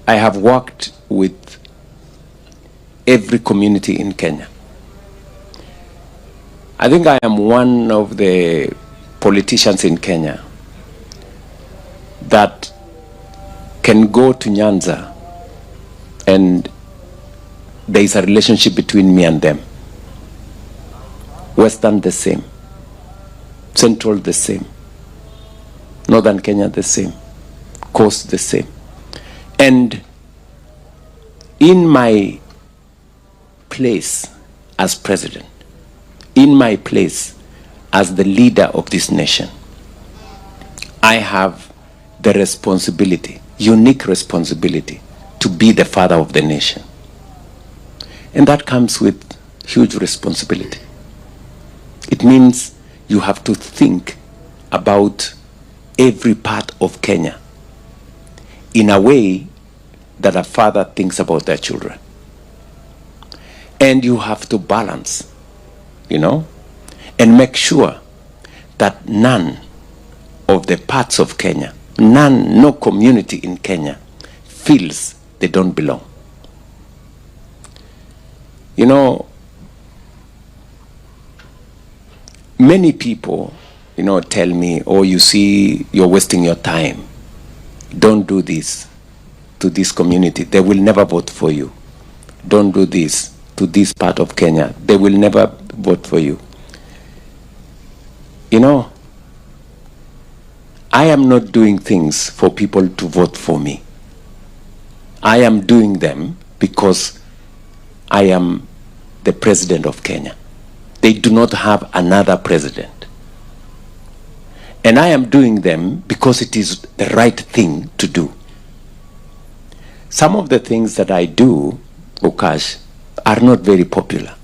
I have worked with every community in Kenya. I think I am one of the politicians in Kenya that can go to Nyanza and there is a relationship between me and them. Western the same, Central the same, Northern Kenya the same, Coast the same. And in my place as president, in my place as the leader of this nation, I have the responsibility, unique responsibility, to be the father of the nation. And that comes with huge responsibility. It means you have to think about every part of Kenya in a way that a father thinks about their children. And you have to balance, and make sure that none of the parts of Kenya, no community in Kenya feels they don't belong. Many people, tell me, oh, you see, you're wasting your time. Don't do this to this community. They will never vote for you. Don't do this to this part of Kenya. They will never vote for you. I am not doing things for people to vote for me. I am doing them because I am the president of Kenya. They do not have another president. And I am doing them because it is the right thing to do. Some of the things that I do, Ukash, are not very popular.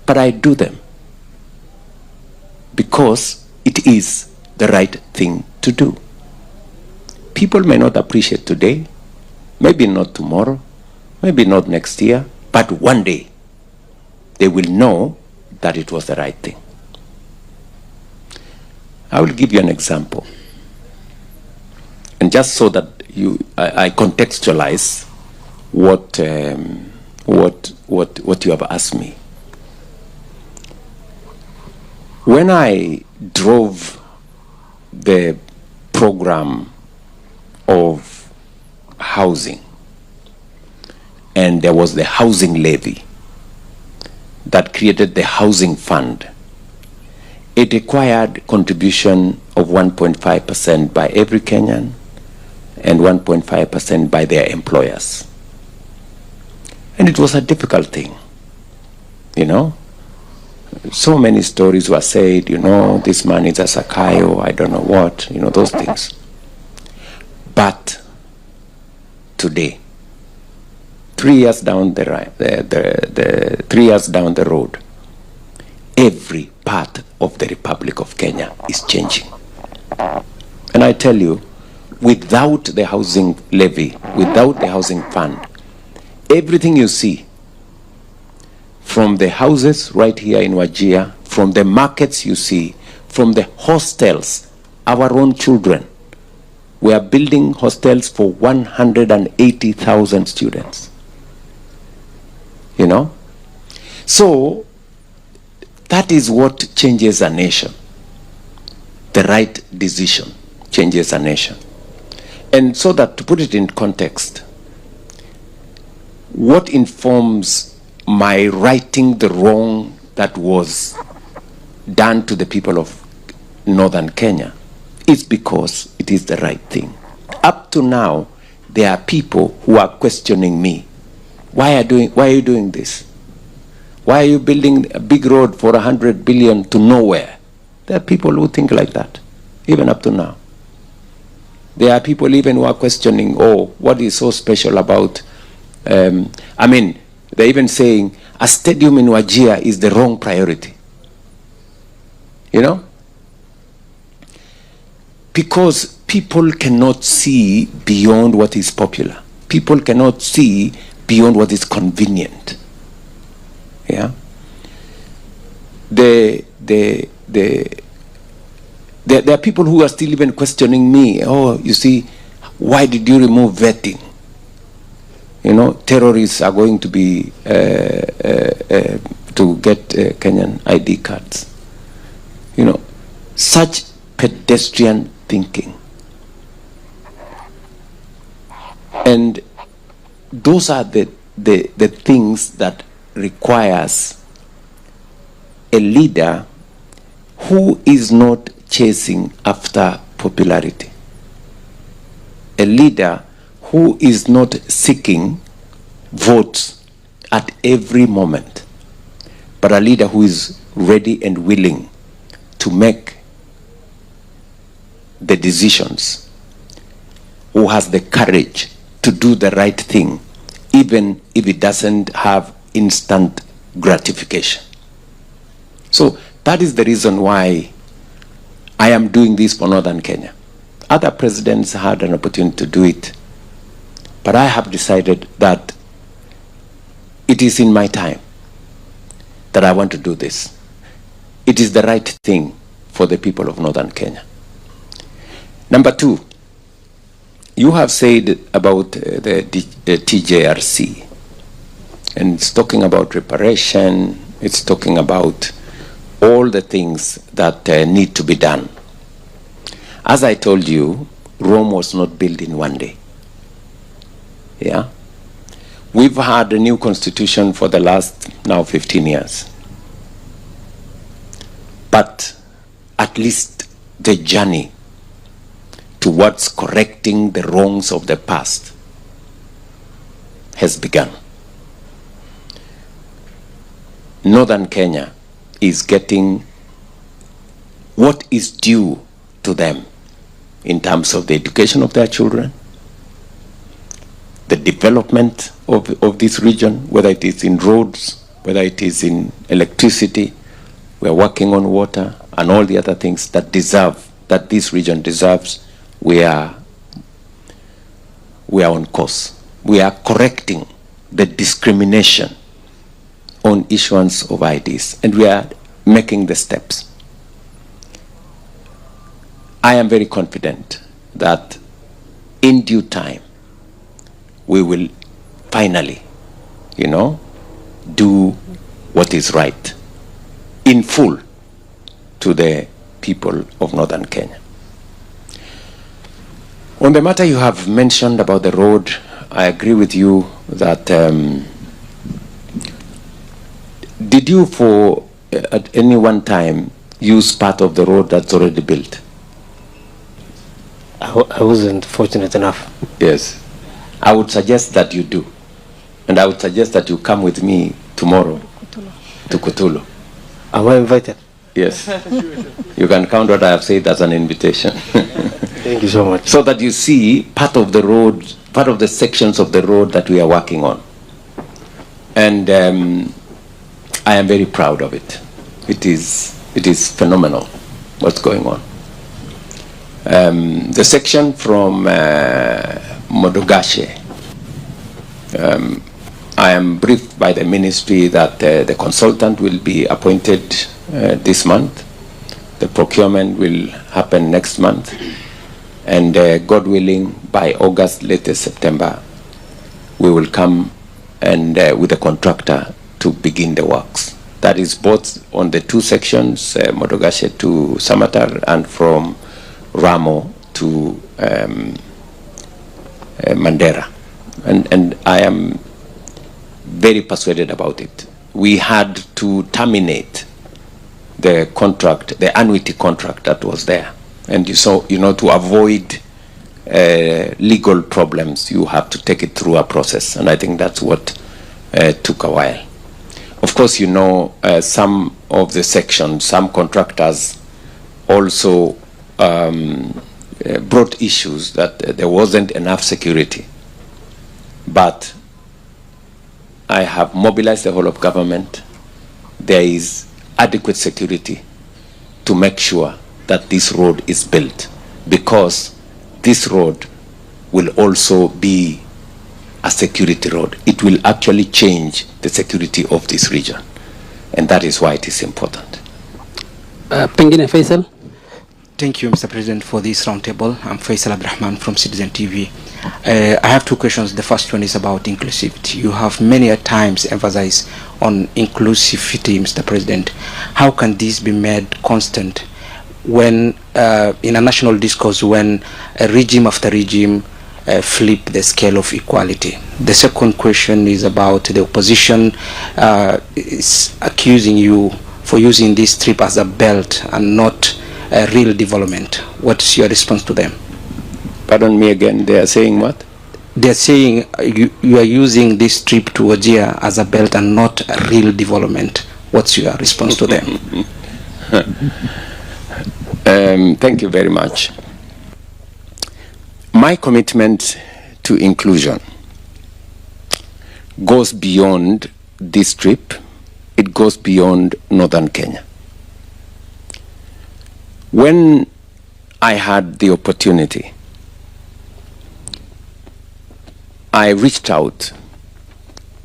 But I do them because it is the right thing to do. People may not appreciate today, maybe not tomorrow, maybe not next year, but one day they will know that it was the right thing. I will give you an example. And just so that I contextualize what you have asked me. When I drove the program of housing, and there was the housing levy that created the housing fund, it required contribution of 1.5% by every Kenyan and 1.5% by their employers. And it was a difficult thing, So many stories were said, this man is a Sakayo, I don't know what, those things. But today, 3 years down the road, every part of the Republic of Kenya is changing. And I tell you, without the housing levy, without the housing fund, everything you see, from the houses right here in Wajir, from the markets you see, from the hostels, our own children, we are building hostels for 180,000 students. So that is what changes a nation. The right decision changes a nation. And so that, to put it in context, what informs my righting the wrong that was done to the people of Northern Kenya is because it is the right thing. Up to now, there are people who are questioning me. Why are you doing this? Why are you building a big road for 100 billion to nowhere? There are people who think like that, even up to now. There are people even who are questioning, what is so special about, they're even saying a stadium in Wajir is the wrong priority. Because people cannot see beyond what is popular. People cannot see beyond what is convenient. Yeah. There are people who are still even questioning me. Oh, you see, why did you remove vetting? terrorists are going to be to get Kenyan ID cards. Such pedestrian thinking. And those are the things that requires a leader who is not chasing after popularity. A leader who is not seeking votes at every moment, but a leader who is ready and willing to make the decisions, who has the courage to do the right thing, even if it doesn't have instant gratification. So that is the reason why I am doing this for Northern Kenya. Other presidents had an opportunity to do it, but I have decided that it is in my time that I want to do this. It is the right thing for the people of Northern Kenya. Number two, you have said about the TJRC, and it's talking about reparation, it's talking about all the things that need to be done. As I told you, Rome was not built in one day. Yeah? We've had a new constitution for the last now 15 years. But at least the journey towards correcting the wrongs of the past has begun. Northern Kenya is getting what is due to them in terms of the education of their children, the development of this region, whether it is in roads, whether it is in electricity. We are working on water and all the other things that this region deserves. We are on course. We are correcting the discrimination on issuance of IDs, and we are making the steps. I am very confident that in due time we will finally, do what is right in full to the people of Northern Kenya. On the matter you have mentioned about the road, I agree with you that did you at any one time use part of the road that's already built? I wasn't fortunate enough. Yes. I would suggest that you do. And I would suggest that you come with me tomorrow to Kutulu. Am I invited? Yes. You can count what I have said as an invitation. Thank you so much. So that you see part of the road, part of the sections of the road that we are working on. And I am very proud of it. It is phenomenal what's going on. The section from Modogashe, I am briefed by the ministry that the consultant will be appointed this month. The procurement will happen next month. And God willing, by August, latest September, we will come and with a contractor to begin the works. That is both on the two sections, Modogashe to Samatar and from Ramo to Mandera. And I am very persuaded about it. We had to terminate the contract, the annuity contract that was there. And to avoid legal problems, you have to take it through a process. And I think that's what took a while. Of course, some of the sections, some contractors also brought issues that there wasn't enough security. But I have mobilized the whole of government. There is adequate security to make sure that this road is built, because this road will also be a security road. It will actually change the security of this region, and that is why it is important. Pengine Faisal. Thank you, Mr. President, for this roundtable. I'm Faisal Abdurrahman from Citizen TV. I have two questions. The first one is about inclusivity. You have many a times emphasized on inclusivity, Mr. President. How can this be made constant when, in a national discourse, when a regime after regime flip the scale of equality? The second question is about the opposition is accusing you for using this strip as a belt and not a real development. What's your response to them? Pardon me again, they are saying what? They're saying you are using this trip to Wajir as a belt and not a real development. What's your response to them? Thank you very much. My commitment to inclusion goes beyond this trip. It goes beyond northern Kenya. When I had the opportunity, I reached out,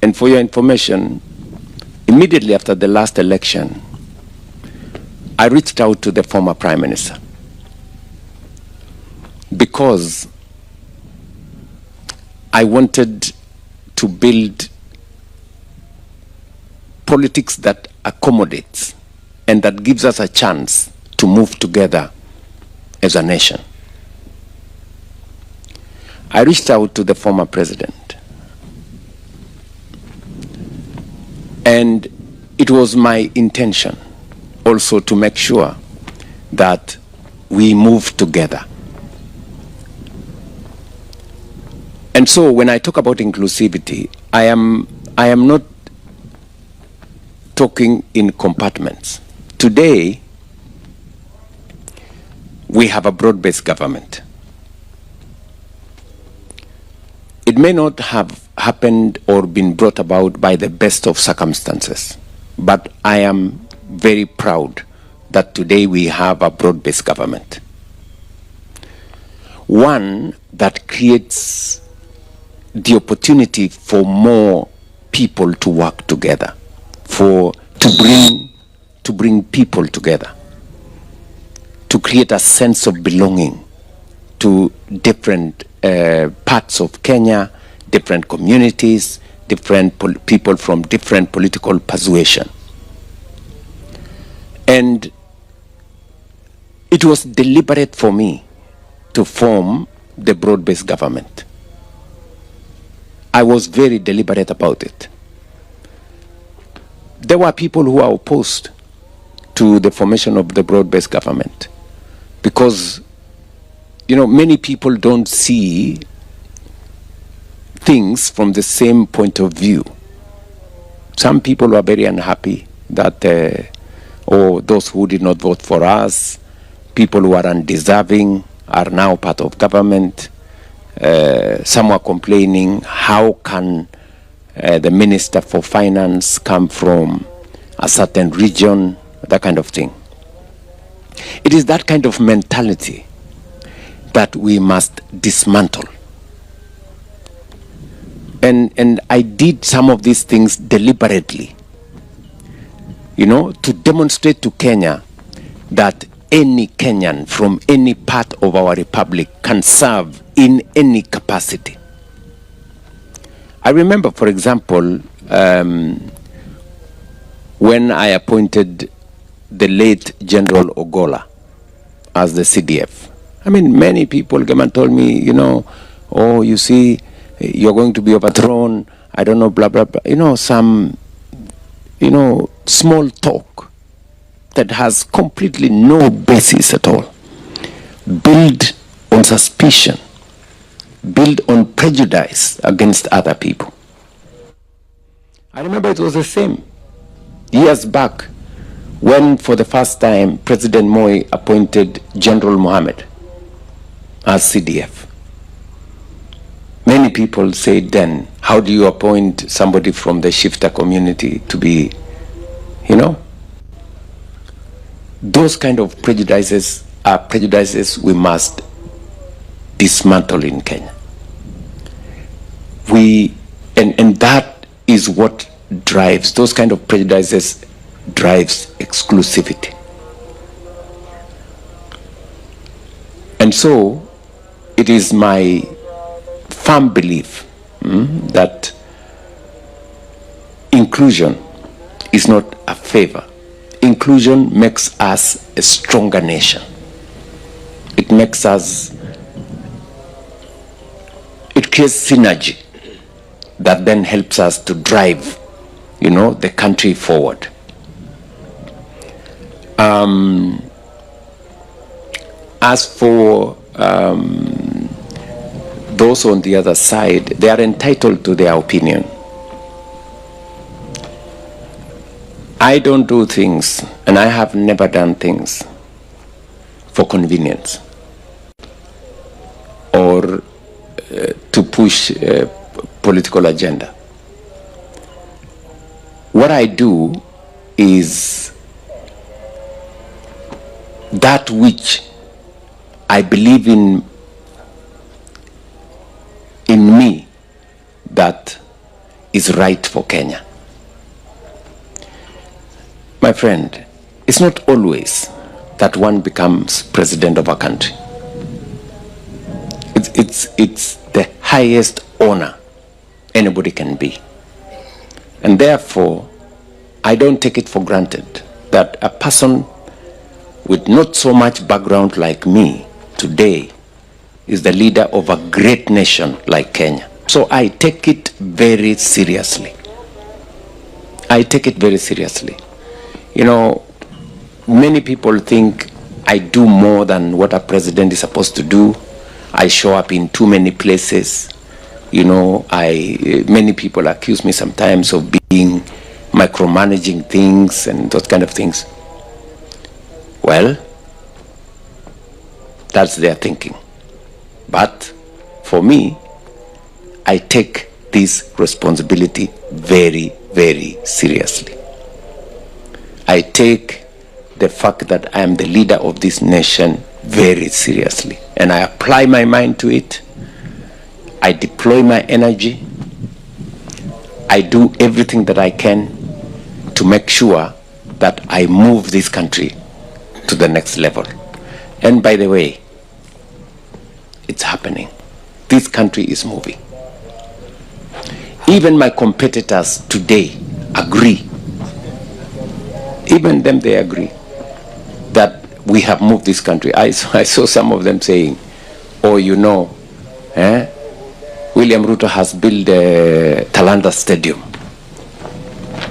and for your information, immediately after the last election, I reached out to the former Prime Minister because I wanted to build politics that accommodates and that gives us a chance to move together as a nation. I reached out to the former president, and it was my intention also to make sure that we move together. And so when I talk about inclusivity, I am not talking in compartments. Today, we have a broad-based government. It may not have happened or been brought about by the best of circumstances, but I am very proud that today we have a broad-based government. One that creates the opportunity for more people to work together, to bring people together, to create a sense of belonging to different parts of Kenya, different communities, different people from different political persuasion. And it was deliberate for me to form the broad-based government. I was very deliberate about it. There were people who are opposed to the formation of the broad-based government because, you know, many people don't see things from the same point of view. Some people are very unhappy that, or those who did not vote for us, people who are undeserving are now part of government. Some are complaining, how can the Minister for Finance come from a certain region, that kind of thing. It is that kind of mentality that we must dismantle. And I did some of these things deliberately, you know, to demonstrate to Kenya that any Kenyan from any part of our republic can serve in any capacity. I remember, for example, when I appointed the late General Ogola as the CDF. I mean, many people came and told me, you know, oh, you see, you're going to be overthrown, I don't know, blah, blah, blah. You know, some, you know, small talk that has completely no basis at all. Build on suspicion, build on prejudice against other people. I remember it was the same years back when, for the first time, President Moi appointed General Mohammed as CDF. Many people said then, how do you appoint somebody from the shifter community to be, you know? Those kind of prejudices are prejudices we must dismantle in Kenya. And that is what drives, those kind of prejudices drives exclusivity. And so it is my firm belief that inclusion is not a favor. Inclusion makes us a stronger nation. It makes us, it creates synergy that then helps us to drive, the country forward. As for those on the other side, they are entitled to their opinion. I don't do things, and I have never done things for convenience or to push a political agenda. What I do is that which I believe in me that is right for Kenya. My friend, it's not always that one becomes president of a country. It's the highest honor anybody can be. And therefore, I don't take it for granted that a person with not so much background like me today is the leader of a great nation like Kenya. So I take it very seriously. I take it very seriously. Many people think I do more than what a president is supposed to do. I show up in too many places. Many people accuse me sometimes of being micromanaging things and those kind of things. Well, that's their thinking. But for me, I take this responsibility very, very seriously. I take the fact that I am the leader of this nation very seriously. And I apply my mind to it. I deploy my energy. I do everything that I can to make sure that I move this country to the next level. And by the way, it's happening. This country is moving. Even my competitors today agree. Even them, they agree that we have moved this country. I saw some of them saying, William Ruto has built a Talanta Stadium.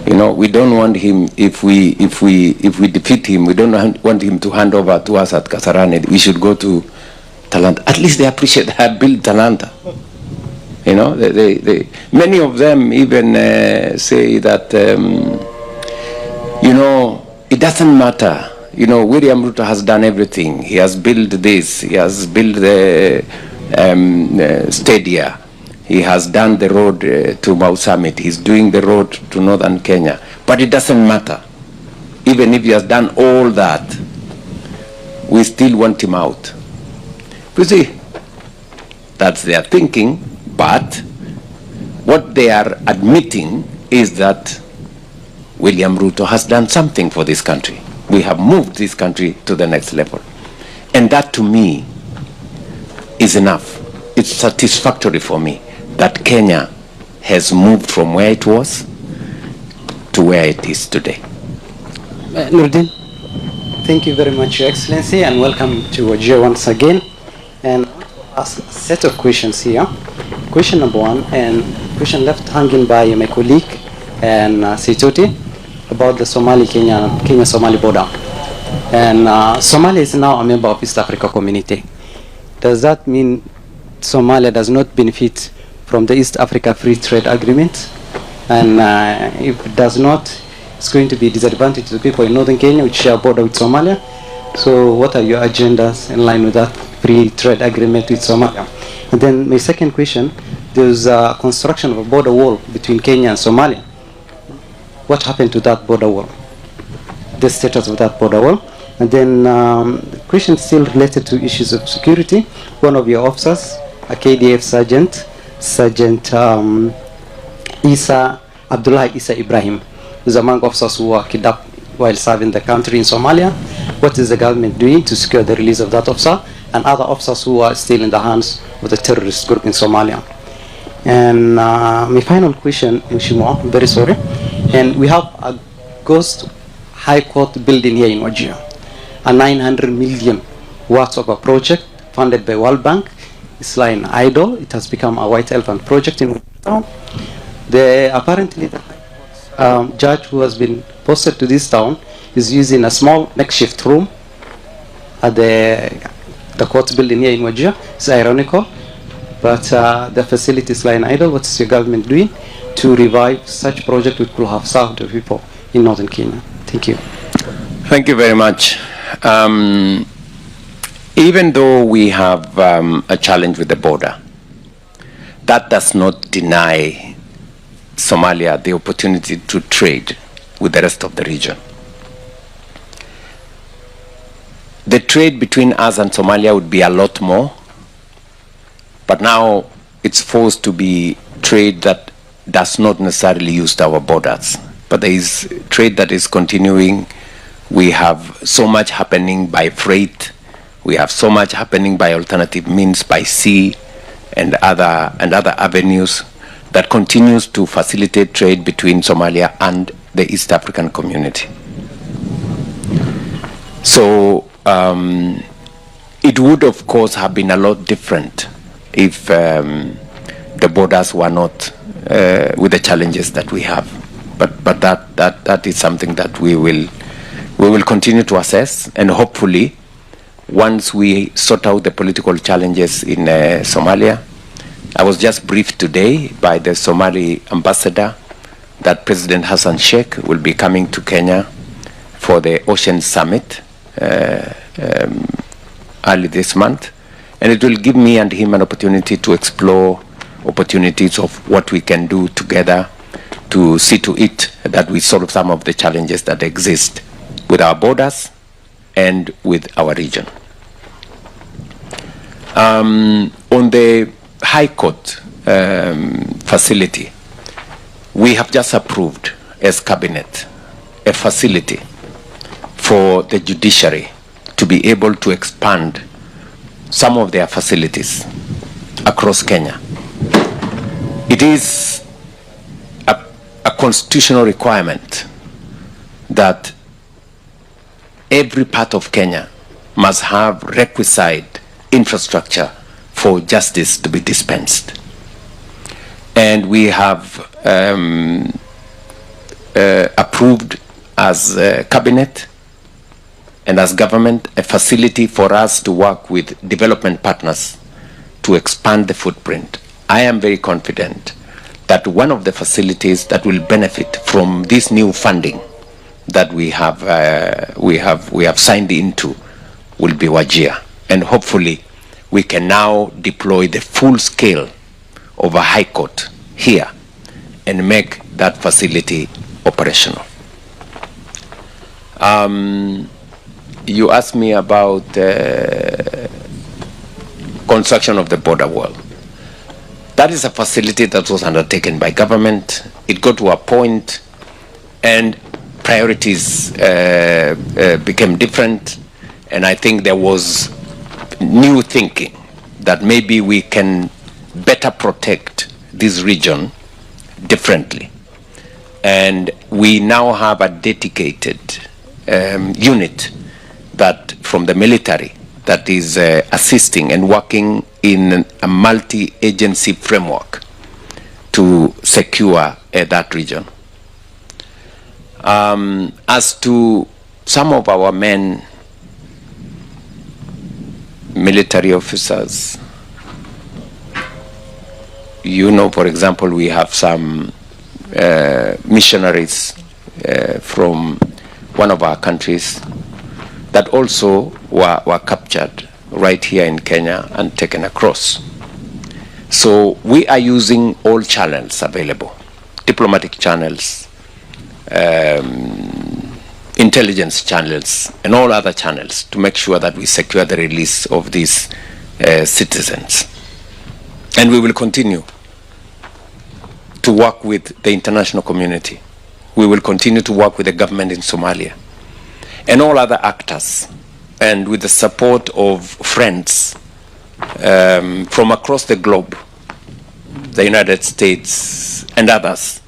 We don't want him, if we defeat him, we don't want him to hand over to us at Kasarani. We should go to Talanta. At least they appreciate that I built Talanta. Many of them even say that, it doesn't matter. William Ruto has done everything. He has built this. He has built the stadia. He has done the road to Mau Summit. He's doing the road to northern Kenya. But it doesn't matter. Even if he has done all that, we still want him out. You see, that's their thinking. But what they are admitting is that William Ruto has done something for this country. We have moved this country to the next level. And that to me is enough. It's satisfactory for me that Kenya has moved from where it was to where it is today. Nurdin, thank you very much, Your Excellency, and welcome to Wajir once again. And a set of questions here. Question number one, and question left hanging by my colleague and Situti, about the Kenya-Somali border. And Somalia is now a member of East Africa Community. Does that mean Somalia does not benefit from the East Africa Free Trade Agreement? And if it does not, it's going to be a disadvantage to the people in northern Kenya, which share a border with Somalia. So what are your agendas in line with that free trade agreement with Somalia? And then my second question, there's a construction of a border wall between Kenya and Somalia. What happened to that border wall? The status of that border wall? And then the question still related to issues of security. One of your officers, a KDF Sergeant Abdullah Isa Ibrahim, is among officers who were kidnapped while serving the country in Somalia. What is the government doing to secure the release of that officer and other officers who are still in the hands of the terrorist group in Somalia? And my final question, Mheshimiwa, I'm very sorry. And we have a ghost high court building here in Wajir, a 900 million worth of a project funded by World Bank. It's lying idle. It has become a white elephant project in town. Apparently the judge who has been posted to this town is using a small makeshift room at the court building here in Wajir. It's ironical, but the facility is lying idle. What is your government doing to revive such project which could have served the people in northern Kenya? Thank you. Thank you very much. Even though we have a challenge with the border, that does not deny Somalia the opportunity to trade with the rest of the region. The trade between us and Somalia would be a lot more, but now it's forced to be trade that does not necessarily use our borders. But there is trade that is continuing. We have so much happening by freight. We have so much happening by alternative means, by sea and other avenues that continues to facilitate trade between Somalia and the East African community. So it would, of course, have been a lot different if the borders were not with the challenges that we have. But that is something that we will continue to assess, and hopefully, once we sort out the political challenges in Somalia. I was just briefed today by the Somali ambassador that President Hassan Sheikh will be coming to Kenya for the Ocean Summit early this month, and it will give me and him an opportunity to explore opportunities of what we can do together to see to it that we solve some of the challenges that exist with our borders and with our region. On the High Court facility, we have just approved as cabinet a facility for the judiciary to be able to expand some of their facilities across Kenya. It is a constitutional requirement that every part of Kenya must have requisite infrastructure for justice to be dispensed. And we have approved as cabinet and as government a facility for us to work with development partners to expand the footprint. I am very confident that one of the facilities that will benefit from this new funding that we have signed into will be Wajir, and hopefully we can now deploy the full scale of a high court here and make that facility operational. You asked me about construction of the border wall. That is a facility that was undertaken by government. It got to a point and priorities became different, and I think there was new thinking that maybe we can better protect this region differently. And we now have a dedicated unit that from the military that is assisting and working in a multi-agency framework to secure that region. As to some of our men, military officers, you know, for example, we have some missionaries from one of our countries that also were captured right here in Kenya and taken across. So we are using all channels available, diplomatic channels, intelligence channels, and all other channels to make sure that we secure the release of these citizens. And we will continue to work with the international community. We will continue to work with the government in Somalia and all other actors, and with the support of friends from across the globe the United States, and others.